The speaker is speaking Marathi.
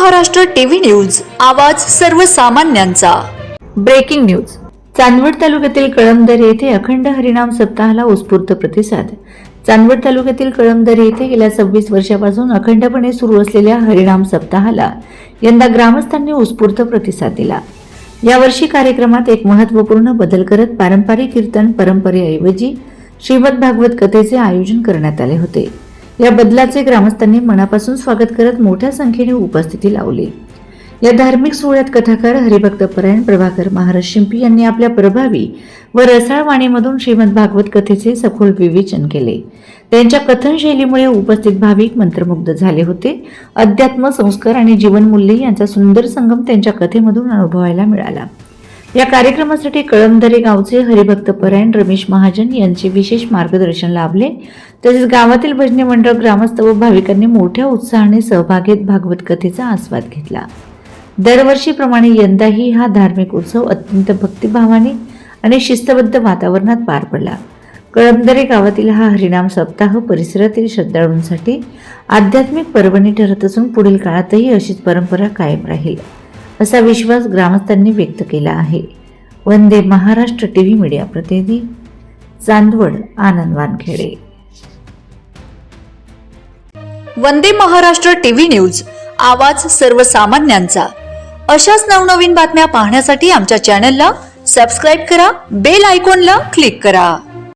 महाराष्ट्र टीव्ही न्यूज, आवाज सर्वसामान्यांचा। Breaking news. चांदवड तालुक्यातील कळमदरी येथे अखंड हरिनाम सप्ताहाला उत्स्फूर्त प्रतिसाद। चांदवड तालुक्यातील कळमदरी येथे गेल्या 26 वर्षापासून अखंडपणे सुरू असलेल्या हरिनाम सप्ताहाला यंदा ग्रामस्थांनी उत्स्फूर्त प्रतिसाद दिला। यावर्षी कार्यक्रमात एक महत्त्वपूर्ण बदल करत पारंपरिक कीर्तन परंपरेऐवजी श्रीमद भागवत कथेचे आयोजन करण्यात आले होते। या बदलाचे ग्रामस्थांनी मनापासून स्वागत करत मोठ्या संख्येने उपस्थिती लावली। या धार्मिक सोहळ्यात कथाकार हरिभक्त परायण प्रभाकर महाराज शिंपी यांनी आपल्या प्रभावी व रसाळ वाणीमधून श्रीमद भागवत कथेचे सखोल विवेचन केले। त्यांच्या कथन शैलीमुळे उपस्थित भाविक मंत्रमुग्ध झाले होते। अध्यात्म, संस्कार आणि जीवनमूल्ये यांचा सुंदर संगम त्यांच्या कथेमधून अनुभवायला मिळाला। या कार्यक्रमासाठी कळमदरी गावचे हरिभक्त परायण रमेश महाजन यांचे विशेष मार्गदर्शन लाभले। तसेच गावातील भजनी मंडळ, ग्रामस्थ व भाविकांनी मोठ्या उत्साहाने सहभाग घेत भागवत कथेचा आस्वाद घेतला। दरवर्षीप्रमाणे यंदाही हा धार्मिक उत्सव अत्यंत भक्तिभावाने आणि शिस्तबद्ध वातावरणात पार पडला। कळमदरी गावातील हा हरिनाम सप्ताह परिसरातील श्रद्धाळूंसाठी आध्यात्मिक पर्वणी ठरत असून पुढील काळातही अशीच परंपरा कायम राहील असा विश्वास ग्रामस्थांनी व्यक्त केला आहे। वंदे महाराष्ट्र टीव्ही मीडिया प्रतिनिधी, चांदवड, आनंद वानखेडे। वंदे महाराष्ट्र टीव्ही न्यूज, आवाज सर्वसामान्यांचा। अशाच नवनवीन बातम्या पाहण्यासाठी आमच्या चॅनलला सबस्क्राइब करा, बेल आयकॉनला क्लिक करा।